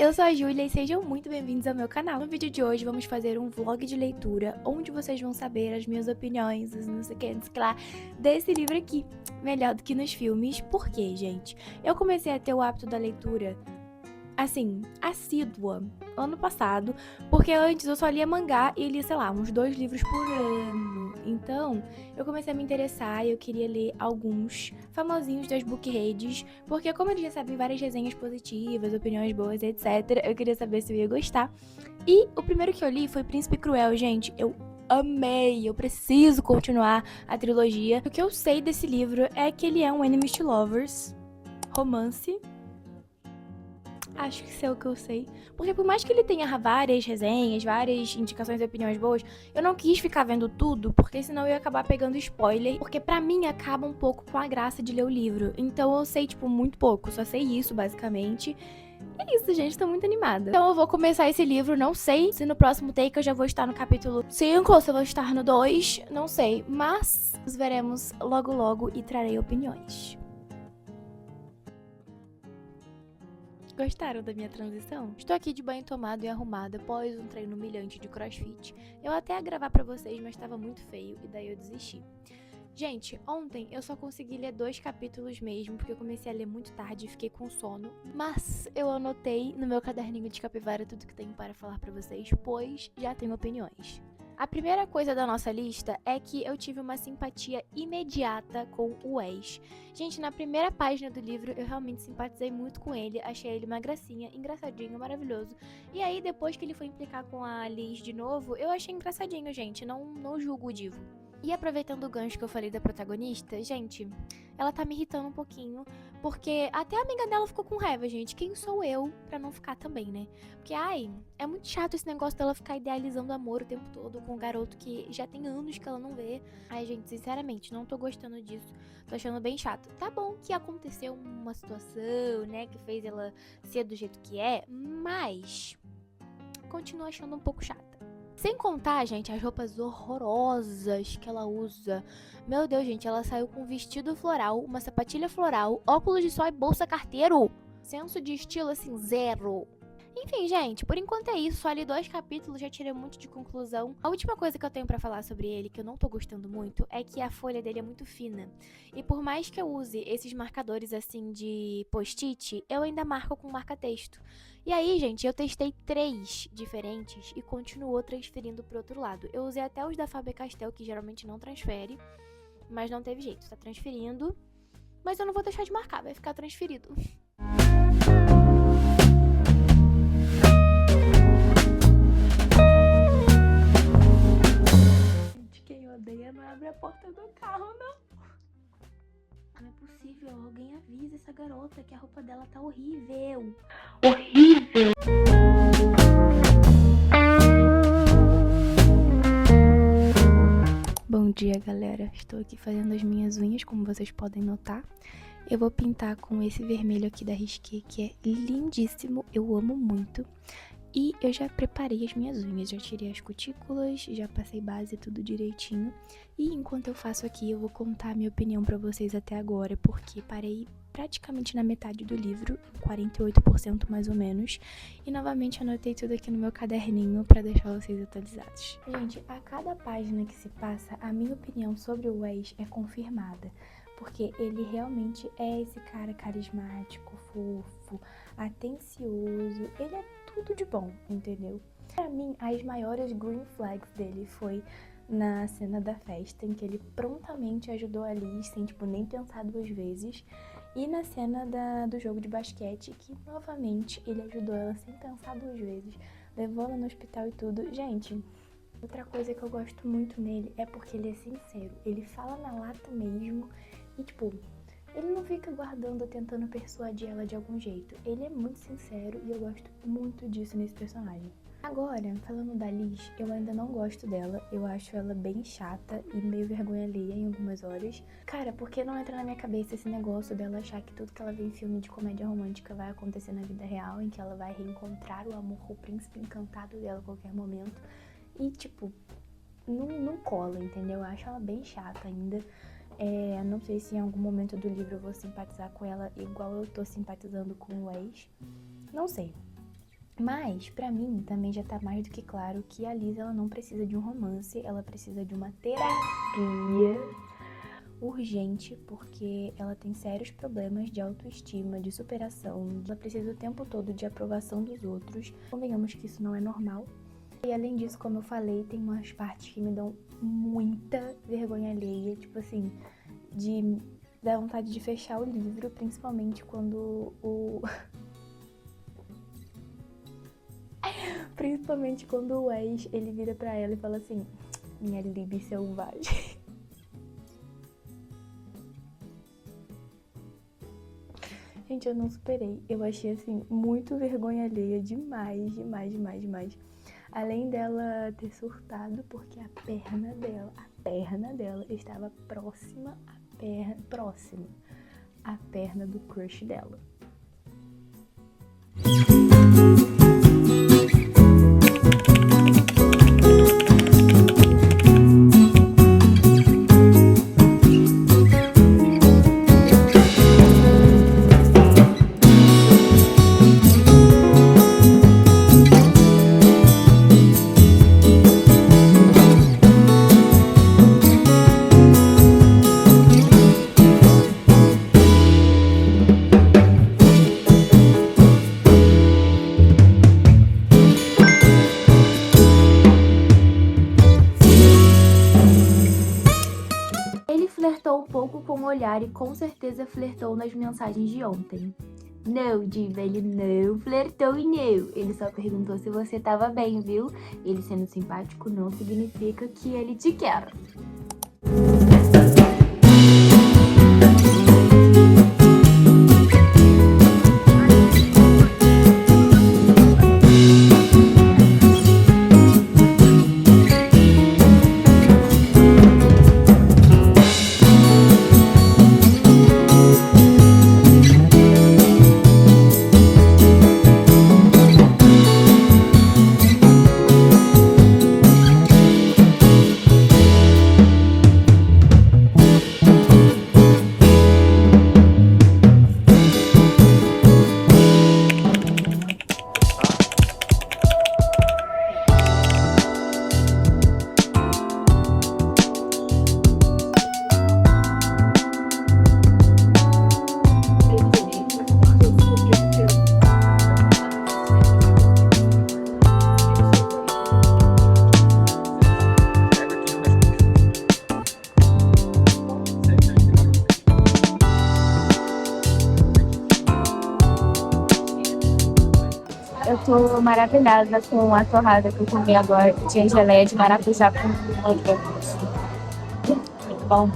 eu sou a Júlia e sejam muito bem-vindos ao meu canal. No vídeo de hoje vamos fazer um vlog de leitura, onde vocês vão saber as minhas opiniões, não sei o que, não sei o que lá, desse livro aqui, melhor do que nos filmes. Por quê, gente? Eu comecei a ter o hábito da leitura, assim, assídua, ano passado, porque antes eu só lia mangá e lia, sei lá, uns 2 livros por ano. Então, eu comecei a me interessar e eu queria ler alguns famosinhos das book redes, porque como eles recebem várias resenhas positivas, opiniões boas, etc., eu queria saber se eu ia gostar. E o primeiro que eu li foi Príncipe Cruel, gente. Eu amei, eu preciso continuar a trilogia. O que eu sei desse livro é que ele é um enemies to lovers, romance. Acho que isso é o que eu sei. Porque por mais que ele tenha várias resenhas, várias indicações e opiniões boas, eu não quis ficar vendo tudo, porque senão eu ia acabar pegando spoiler. Porque pra mim acaba um pouco com a graça de ler o livro. Então eu sei, tipo, muito pouco. Só sei isso, basicamente. E é isso, gente. Tô muito animada. Então eu vou começar esse livro. Não sei se no próximo take eu já vou estar no capítulo 5 ou se eu vou estar no 2. Não sei. Mas nos veremos logo logo e trarei opiniões. Gostaram da minha transição? Estou aqui de banho tomado e arrumada após um treino humilhante de crossfit. Eu até ia gravar pra vocês, mas estava muito feio e daí eu desisti. Gente, ontem eu só consegui ler 2 capítulos mesmo, porque eu comecei a ler muito tarde e fiquei com sono. Mas eu anotei no meu caderninho de capivara tudo que tenho para falar pra vocês, pois já tenho opiniões. A primeira coisa da nossa lista é que eu tive uma simpatia imediata com o Wes. Gente, na primeira página do livro eu realmente simpatizei muito com ele, achei ele uma gracinha, engraçadinho, maravilhoso. E aí depois que ele foi implicar com a Liz de novo, eu achei engraçadinho, gente, não julgo o divo. E aproveitando o gancho que eu falei da protagonista, gente, ela tá me irritando um pouquinho, porque até a amiga dela ficou com raiva, gente. Quem sou eu pra não ficar também, né? Porque, ai, é muito chato esse negócio dela ficar idealizando amor o tempo todo com um garoto que já tem anos que ela não vê. Ai, gente, sinceramente, não tô gostando disso. Tô achando bem chato. Tá bom que aconteceu uma situação, né, que fez ela ser do jeito que é, mas continuo achando um pouco chata. Sem contar, gente, as roupas horrorosas que ela usa. Meu Deus, gente, ela saiu com um vestido floral, uma sapatilha floral, óculos de sol e bolsa carteiro. Senso de estilo, assim, zero. Enfim, gente, por enquanto é isso. Só li 2 capítulos, já tirei muito de conclusão. A última coisa que eu tenho pra falar sobre ele, que eu não tô gostando muito, é que a folha dele é muito fina. E por mais que eu use esses marcadores assim de post-it, eu ainda marco com marca-texto. E aí, gente, eu testei 3 diferentes e continuou transferindo pro outro lado. Eu usei até os da Faber-Castell, que geralmente não transfere, mas não teve jeito, tá transferindo. Mas eu não vou deixar de marcar, vai ficar transferido. Quem odeia não abre a porta do carro, não. Não é possível, alguém avisa essa garota que a roupa dela tá horrível. Horrível! Bom dia, galera. Estou aqui fazendo as minhas unhas, como vocês podem notar. Eu vou pintar com esse vermelho aqui da Risqué, que é lindíssimo. Eu amo muito. E eu já preparei as minhas unhas, já tirei as cutículas, já passei base tudo direitinho. E enquanto eu faço aqui, eu vou contar a minha opinião pra vocês até agora, porque parei praticamente na metade do livro, 48% mais ou menos. E novamente anotei tudo aqui no meu caderninho pra deixar vocês atualizados. Gente, a cada página que se passa, a minha opinião sobre o Wes é confirmada. Porque ele realmente é esse cara carismático, fofo, atencioso. Ele é tudo de bom, entendeu? Pra mim, as maiores green flags dele foi na cena da festa, em que ele prontamente ajudou a Liz, sem, tipo, nem pensar 2 vezes. E na cena do jogo de basquete, que novamente ele ajudou ela sem pensar 2 vezes. Levou ela no hospital e tudo. Gente, outra coisa que eu gosto muito nele é porque ele é sincero. Ele fala na lata mesmo e, tipo, ele não fica guardando, tentando persuadir ela de algum jeito. Ele é muito sincero e eu gosto muito disso nesse personagem. Agora, falando da Liz, eu ainda não gosto dela. Eu acho ela bem chata e meio vergonha alheia em algumas horas. Cara, porque não entra na minha cabeça esse negócio dela achar que tudo que ela vê em filme de comédia romântica vai acontecer na vida real, em que ela vai reencontrar o amor, o príncipe encantado dela a qualquer momento. E, tipo, não cola, entendeu? Eu acho ela bem chata ainda. Não sei se em algum momento do livro eu vou simpatizar com ela igual eu tô simpatizando com o Wes. Não sei. Mas, pra mim, também já tá mais do que claro que a Liz, ela não precisa de um romance, ela precisa de uma terapia urgente, porque ela tem sérios problemas de autoestima, de superação, ela precisa o tempo todo de aprovação dos outros. Convenhamos que isso não é normal. E além disso, como eu falei, tem umas partes que me dão muita vergonha alheia, tipo assim, de dar vontade de fechar o livro, principalmente quando o Wes, ele vira pra ela e fala assim: minha Libby selvagem. Gente, eu não superei. Eu achei, assim, muito vergonha alheia. Demais, demais, demais, demais. Além dela ter surtado, porque a perna dela estava próxima à perna do crush dela. Ele flertou um pouco com o olhar e com certeza flertou nas mensagens de ontem. Não, Diva, ele não flertou e não. Ele só perguntou se você tava bem, viu? Ele sendo simpático não significa que ele te quer. Eu tô maravilhada com a torrada que eu comi agora, que tinha geleia de maracujá com manteiga. Muito bom.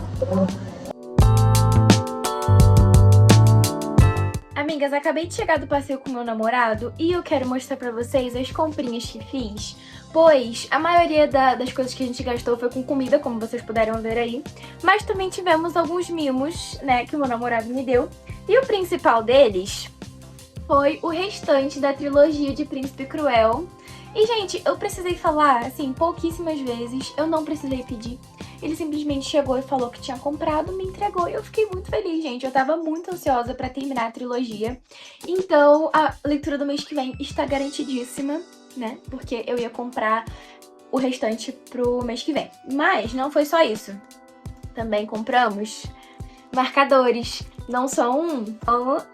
Amigas, acabei de chegar do passeio com meu namorado e eu quero mostrar pra vocês as comprinhas que fiz, pois a maioria das coisas que a gente gastou foi com comida, como vocês puderam ver aí, mas também tivemos alguns mimos, né, que o meu namorado me deu, e o principal deles foi o restante da trilogia de Príncipe Cruel. E, gente, eu precisei falar, assim, pouquíssimas vezes, eu não precisei pedir. Ele simplesmente chegou e falou que tinha comprado, me entregou e eu fiquei muito feliz, gente. Eu tava muito ansiosa pra terminar a trilogia. Então, a leitura do mês que vem está garantidíssima, né? Porque eu ia comprar o restante pro mês que vem. Mas não foi só isso. Também compramos marcadores. Não só um, só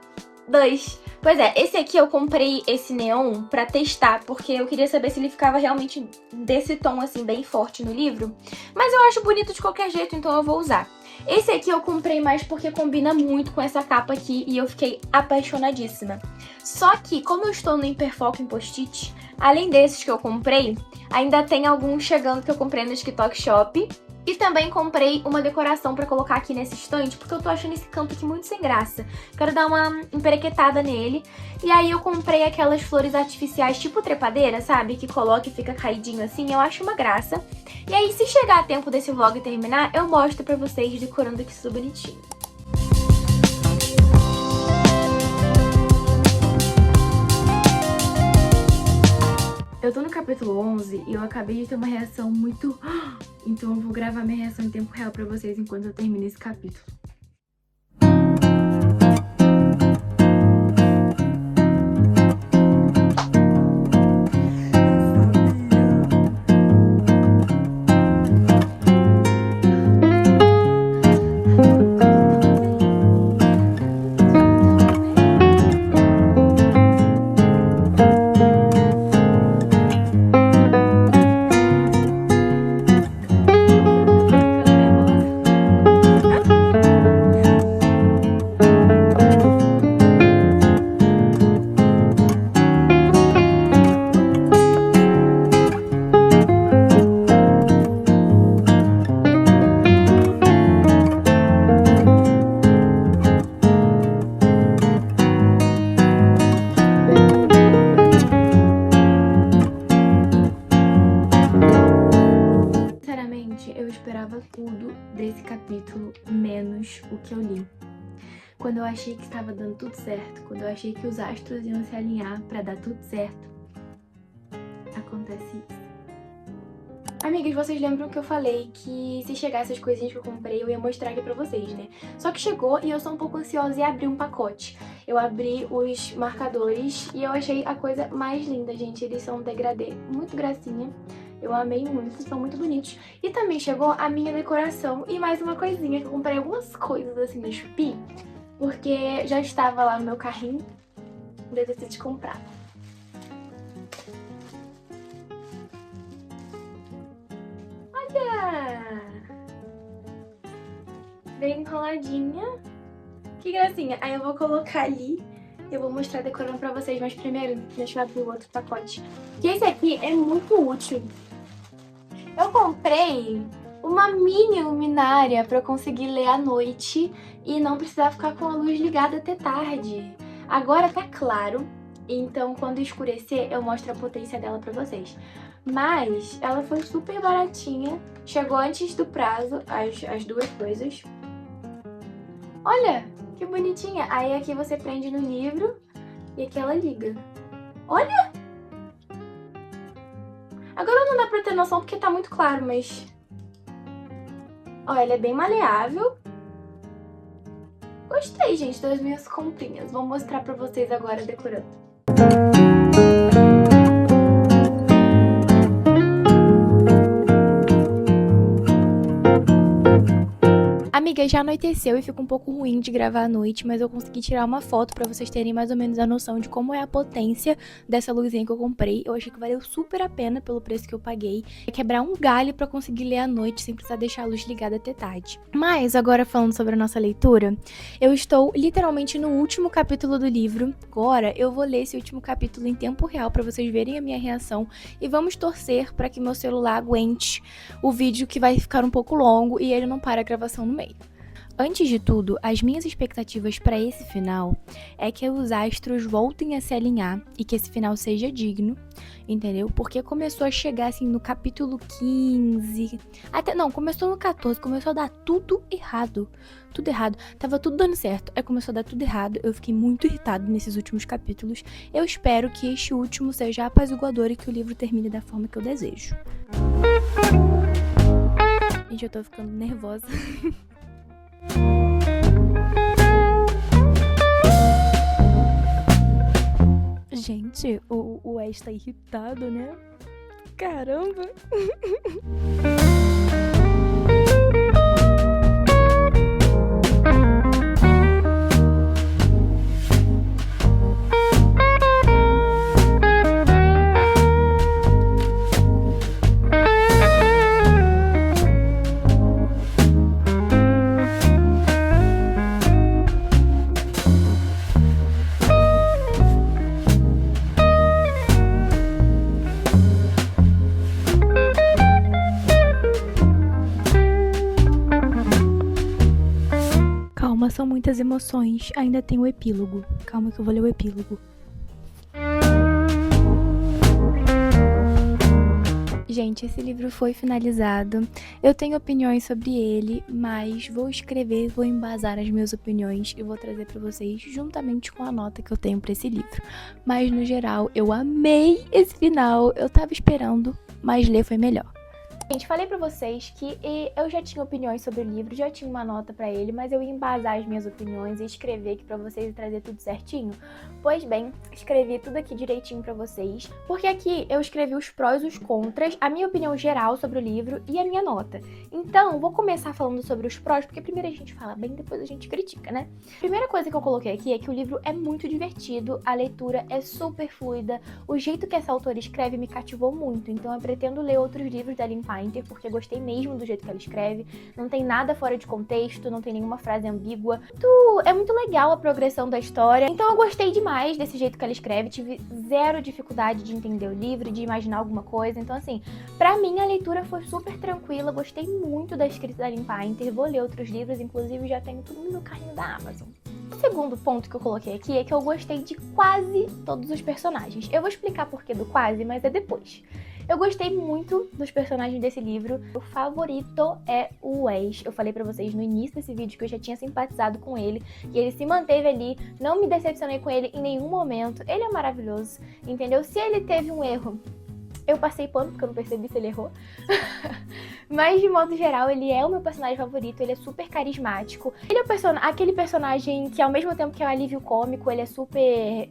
dois. Pois é, esse aqui eu comprei esse neon pra testar, porque eu queria saber se ele ficava realmente desse tom, assim, bem forte no livro. Mas eu acho bonito de qualquer jeito, então eu vou usar. Esse aqui eu comprei mais porque combina muito com essa capa aqui e eu fiquei apaixonadíssima. Só que, como eu estou no hiperfoco em post-it, além desses que eu comprei, ainda tem alguns chegando que eu comprei no TikTok Shop. E também comprei uma decoração pra colocar aqui nesse estante, porque eu tô achando esse canto aqui muito sem graça. Quero dar uma emperequetada nele. E aí eu comprei aquelas flores artificiais tipo trepadeira, sabe? Que coloca e fica caidinho assim, eu acho uma graça. E aí, se chegar a tempo desse vlog terminar, eu mostro pra vocês decorando aqui isso bonitinho. Eu tô no capítulo 11 e eu acabei de ter uma reação muito... Então eu vou gravar minha reação em tempo real pra vocês enquanto eu termino esse capítulo. esperava tudo desse capítulo, menos o que eu li. Quando eu achei que estava dando tudo certo, quando eu achei que os astros iam se alinhar pra dar tudo certo, acontece isso. Amigas, vocês lembram que eu falei que se chegasse as coisinhas que eu comprei, eu ia mostrar aqui pra vocês, né? Só que chegou e eu sou um pouco ansiosa e abri um pacote. Eu abri os marcadores e eu achei a coisa mais linda, gente. Eles são um degradê, muito gracinha. Eu amei muito, são muito bonitos. E também chegou a minha decoração e mais uma coisinha, que eu comprei algumas coisas assim na Shopee, porque já estava lá no meu carrinho, daí eu decidi comprar. Olha! Bem enroladinha. Que gracinha. Aí eu vou colocar ali, eu vou mostrar decorando pra vocês, mas primeiro deixa eu abrir o outro pacote. Que esse aqui é muito útil. Eu comprei uma mini luminária pra eu conseguir ler à noite e não precisar ficar com a luz ligada até tarde. Agora tá claro, então quando escurecer eu mostro a potência dela pra vocês. Mas ela foi super baratinha, chegou antes do prazo, as duas coisas. Olha, que bonitinha. Aí aqui você prende no livro e aqui ela liga. Olha! Agora não dá pra ter noção porque tá muito claro, mas... Olha, ela é bem maleável. Gostei, gente, das minhas comprinhas. Vou mostrar pra vocês agora decorando. Amiga, já anoiteceu e fica um pouco ruim de gravar à noite, mas eu consegui tirar uma foto pra vocês terem mais ou menos a noção de como é a potência dessa luzinha que eu comprei. Eu achei que valeu super a pena pelo preço que eu paguei. É quebrar um galho pra conseguir ler à noite sem precisar deixar a luz ligada até tarde. Mas agora falando sobre a nossa leitura, eu estou literalmente no último capítulo do livro. Agora eu vou ler esse último capítulo em tempo real pra vocês verem a minha reação e vamos torcer pra que meu celular aguente o vídeo, que vai ficar um pouco longo e ele não para a gravação no meio. Antes de tudo, as minhas expectativas para esse final é que os astros voltem a se alinhar e que esse final seja digno, entendeu? Porque começou a chegar assim no capítulo 15, até não, começou no 14, começou a dar tudo errado. Tudo errado, tava tudo dando certo, aí começou a dar tudo errado, eu fiquei muito irritado nesses últimos capítulos. Eu espero que este último seja apaziguador e que o livro termine da forma que eu desejo. Gente, eu tô ficando nervosa. Gente, o Wes tá irritado, né? Caramba! Calma, são muitas emoções. Ainda tem o epílogo. Calma que eu vou ler o epílogo. Gente, esse livro foi finalizado. Eu tenho opiniões sobre ele, mas vou escrever, vou embasar as minhas opiniões e vou trazer pra vocês juntamente com a nota que eu tenho pra esse livro. Mas no geral, eu amei esse final. Eu tava esperando, mas ler foi melhor. Gente, falei pra vocês que eu já tinha opiniões sobre o livro, já tinha uma nota pra ele, mas eu ia embasar as minhas opiniões e escrever aqui pra vocês e trazer tudo certinho. Pois bem, escrevi tudo aqui direitinho pra vocês, porque aqui eu escrevi os prós e os contras, a minha opinião geral sobre o livro e a minha nota. Então, vou começar falando sobre os prós, porque primeiro a gente fala bem, depois a gente critica, né? Primeira coisa que eu coloquei aqui é que o livro é muito divertido, a leitura é super fluida, o jeito que essa autora escreve me cativou muito, então eu pretendo ler outros livros da Lynn Painter, porque gostei mesmo do jeito que ela escreve, não tem nada fora de contexto, não tem nenhuma frase ambígua, é muito legal a progressão da história, então eu gostei demais desse jeito que ela escreve, tive zero dificuldade de entender o livro, de imaginar alguma coisa, então assim, pra mim a leitura foi super tranquila, gostei muito da escrita da Lynn Painter, vou ler outros livros, inclusive já tenho tudo no meu carrinho da Amazon. O segundo ponto que eu coloquei aqui é que eu gostei de quase todos os personagens. Eu vou explicar por que do quase, mas é depois. Eu gostei muito dos personagens desse livro. O favorito é o Wes. Eu falei pra vocês no início desse vídeo que eu já tinha simpatizado com ele, e ele se manteve ali, não me decepcionei com ele em nenhum momento. Ele é maravilhoso, entendeu? Se ele teve um erro, eu passei pano porque eu não percebi se ele errou. Mas, de modo geral, ele é o meu personagem favorito, ele é super carismático. Ele é aquele personagem que, ao mesmo tempo que é um alívio cômico, ele é super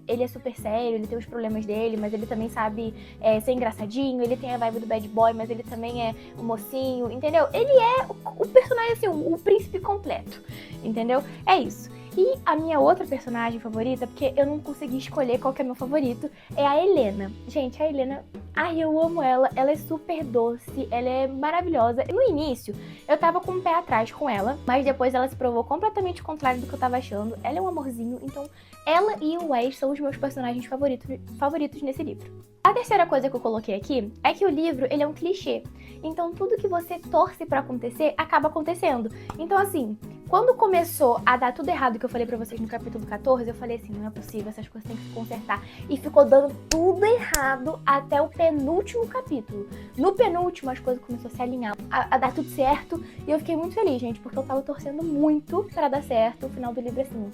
sério, ele tem os problemas dele, mas ele também sabe ser engraçadinho, ele tem a vibe do bad boy, mas ele também é o mocinho, entendeu? Ele é o personagem, assim, o príncipe completo, entendeu? É isso. E a minha outra personagem favorita, porque eu não consegui escolher qual que é meu favorito, é a Helena. Gente, a Helena, ai, eu amo ela é super doce, ela é maravilhosa. No início, eu tava com o pé atrás com ela, mas depois ela se provou completamente o contrário do que eu tava achando. Ela é um amorzinho, então ela e o Wes são os meus personagens favoritos nesse livro. A terceira coisa que eu coloquei aqui é que o livro, ele é um clichê. Então, tudo que você torce pra acontecer, acaba acontecendo. Então, assim, quando começou a dar tudo errado que eu falei pra vocês no capítulo 14, eu falei assim, não é possível, essas coisas têm que se consertar. E ficou dando tudo errado até o penúltimo capítulo. No penúltimo, as coisas começaram a se alinhar, a dar tudo certo. E eu fiquei muito feliz, gente, porque eu tava torcendo muito pra dar certo. O final do livro, assim,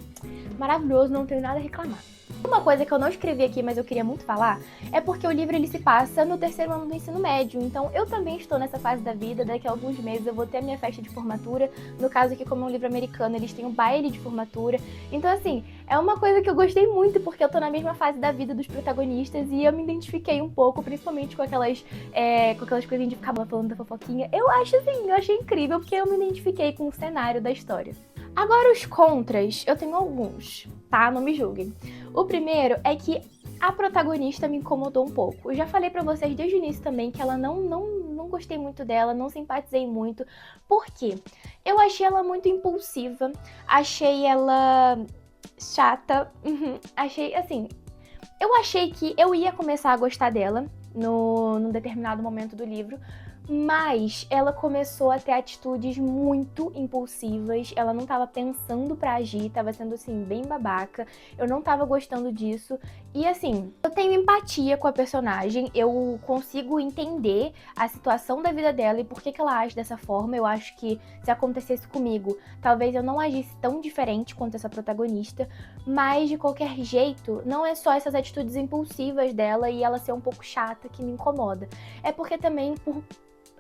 maravilhoso, não tenho nada a reclamar. Uma coisa que eu não escrevi aqui, mas eu queria muito falar, é porque o livro ele se passa no terceiro ano do ensino médio. Então eu também estou nessa fase da vida, daqui a alguns meses eu vou ter a minha festa de formatura. No caso aqui, como é um livro americano, eles têm o baile de formatura. Então assim, é uma coisa que eu gostei muito, porque eu tô na mesma fase da vida dos protagonistas e eu me identifiquei um pouco, principalmente com aquelas coisinhas de ficar falando da fofoquinha. Eu achei incrível, porque eu me identifiquei com o cenário da história. Agora os contras, eu tenho alguns, tá? Não me julguem. O primeiro é que a protagonista me incomodou um pouco. Eu já falei pra vocês desde o início também que ela não gostei muito dela, não simpatizei muito. Por quê? Eu achei ela muito impulsiva, achei ela chata, achei, assim... Eu achei que eu ia começar a gostar dela num determinado momento do livro, mas ela começou a ter atitudes muito impulsivas, ela não tava pensando pra agir, tava sendo assim, bem babaca, eu não tava gostando disso, e assim, eu tenho empatia com a personagem, eu consigo entender a situação da vida dela e por que ela age dessa forma. Eu acho que se acontecesse comigo, talvez eu não agisse tão diferente quanto essa protagonista, mas de qualquer jeito, não é só essas atitudes impulsivas dela e ela ser um pouco chata que me incomoda, é porque também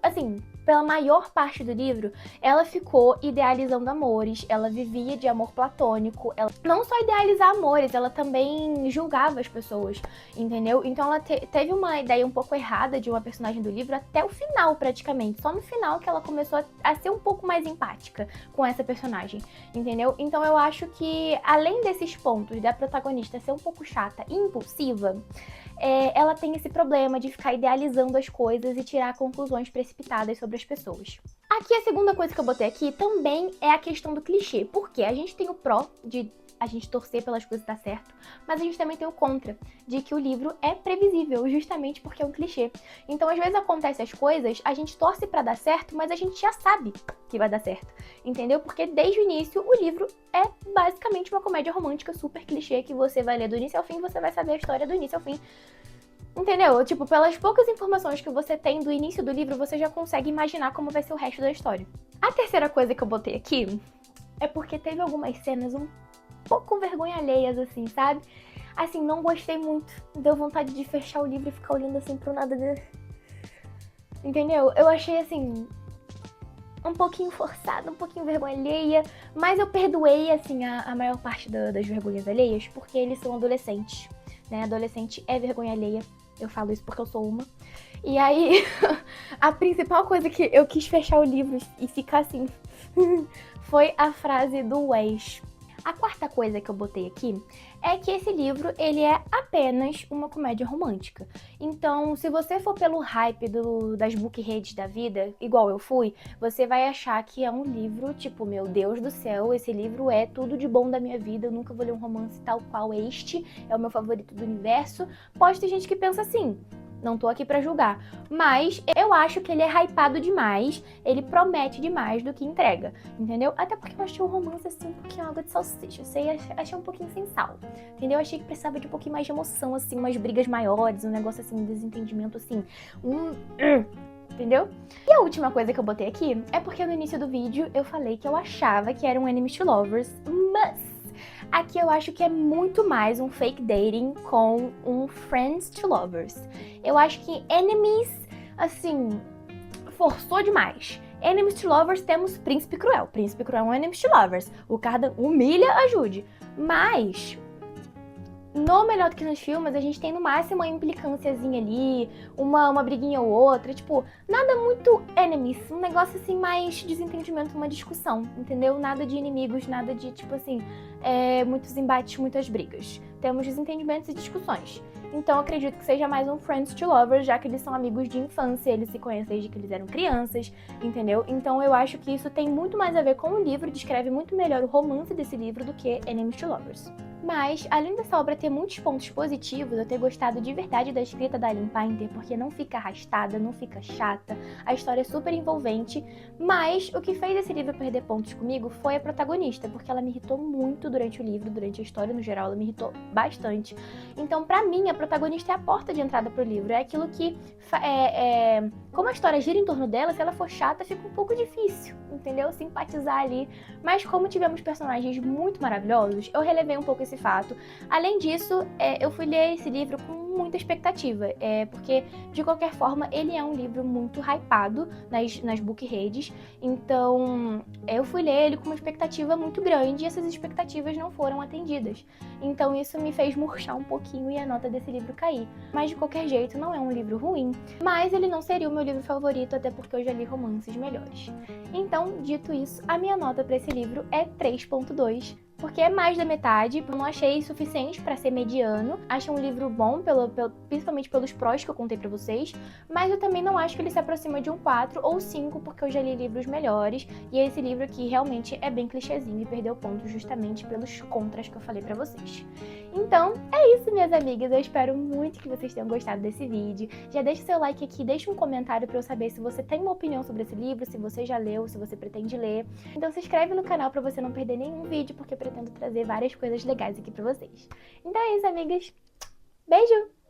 assim, pela maior parte do livro, ela ficou idealizando amores, ela vivia de amor platônico, ela não só idealizar amores, ela também julgava as pessoas, entendeu? Então ela teve uma ideia um pouco errada de uma personagem do livro até o final, praticamente. Só no final que ela começou a ser um pouco mais empática com essa personagem, entendeu? Então eu acho que, além desses pontos da protagonista ser um pouco chata e impulsiva, ela tem esse problema de ficar idealizando as coisas e tirar conclusões precipitadas sobre as pessoas. Aqui, a segunda coisa que eu botei aqui também é a questão do clichê. Porque a gente tem o pró de a gente torcer pelas coisas dar certo, mas a gente também tem o contra, de que o livro é previsível, justamente porque é um clichê. Então, às vezes acontecem as coisas, a gente torce pra dar certo, mas a gente já sabe que vai dar certo, entendeu? Porque desde o início, o livro é basicamente uma comédia romântica super clichê, que você vai ler do início ao fim, você vai saber a história do início ao fim. Entendeu? Tipo, pelas poucas informações que você tem do início do livro, você já consegue imaginar como vai ser o resto da história. A terceira coisa que eu botei aqui é porque teve algumas cenas um pouco vergonha alheias, assim, sabe? Assim, não gostei muito. Deu vontade de fechar o livro e ficar olhando assim pro nada. Entendeu? Eu achei, assim, um pouquinho forçada, um pouquinho vergonha alheia, mas eu perdoei, assim, a maior parte das vergonhas alheias, porque eles são adolescentes, né? Adolescente é vergonha alheia. Eu falo isso porque eu sou uma. E aí, a principal coisa que eu quis fechar o livro e ficar assim foi a frase do Wes. A quarta coisa que eu botei aqui é que esse livro, ele é apenas uma comédia romântica. Então, se você for pelo hype das bookreads da vida, igual eu fui, você vai achar que é um livro, tipo, meu Deus do céu, esse livro é tudo de bom da minha vida, eu nunca vou ler um romance tal qual este, é o meu favorito do universo. Pode ter gente que pensa assim, não tô aqui pra julgar. Mas eu acho que ele é hypado demais, ele promete demais do que entrega, entendeu? Até porque eu achei o romance assim um pouquinho água de salsicha, achei um pouquinho sem sal, entendeu? Eu achei que precisava de um pouquinho mais de emoção, assim, umas brigas maiores, um negócio assim, um desentendimento assim, entendeu? E a última coisa que eu botei aqui é porque no início do vídeo eu falei que eu achava que era um Enemies to Lovers, mas aqui eu acho que é muito mais um fake dating com um Friends to Lovers. Eu acho que Enemies, assim, forçou demais. Enemies to Lovers temos Príncipe Cruel. Príncipe Cruel é um Enemies to Lovers. O cara humilha a Jude. Mas no Melhor do que nos filmes, a gente tem no máximo uma implicânciazinha ali, uma briguinha ou outra, tipo, nada muito enemies, um negócio assim mais desentendimento, uma discussão, entendeu? Nada de inimigos, nada de, tipo assim, muitos embates, muitas brigas. Temos desentendimentos e discussões. Então acredito que seja mais um Friends to Lovers, já que eles são amigos de infância, eles se conhecem desde que eles eram crianças, entendeu? Então eu acho que isso tem muito mais a ver com o livro, descreve muito melhor o romance desse livro do que Enemies to Lovers. Mas, além dessa obra ter muitos pontos positivos, eu ter gostado de verdade da escrita da Aline Painter, porque não fica arrastada, não fica chata, a história é super envolvente, mas o que fez esse livro perder pontos comigo foi a protagonista, porque ela me irritou muito durante o livro, durante a história no geral, ela me irritou bastante. Então, pra mim, a protagonista é a porta de entrada pro livro, é aquilo que, como a história gira em torno dela, se ela for chata, fica um pouco difícil, entendeu? Simpatizar ali. Mas como tivemos personagens muito maravilhosos, eu relevei um pouco esse fato. Além disso, eu fui ler esse livro com muita expectativa, porque, de qualquer forma, ele é um livro muito hypado nas book redes, então eu fui ler ele com uma expectativa muito grande e essas expectativas não foram atendidas. Então isso me fez murchar um pouquinho e a nota desse livro cair. Mas, de qualquer jeito, não é um livro ruim, mas ele não seria o meu livro favorito, até porque eu já li romances melhores. Então, dito isso, a minha nota para esse livro é 3.2, porque é mais da metade, eu não achei suficiente para ser mediano. Acho um livro bom, principalmente pelos prós que eu contei pra vocês, mas eu também não acho que ele se aproxima de um 4 ou 5, porque eu já li livros melhores, e esse livro aqui realmente é bem clichêzinho e perdeu ponto justamente pelos contras que eu falei pra vocês. Então, é isso, minhas amigas, eu espero muito que vocês tenham gostado desse vídeo. Já deixa seu like aqui, deixa um comentário pra eu saber se você tem uma opinião sobre esse livro, se você já leu, se você pretende ler. Então se inscreve no canal pra você não perder nenhum vídeo, porque eu pretendo trazer várias coisas legais aqui pra vocês. Então é isso, amigas. Beijo!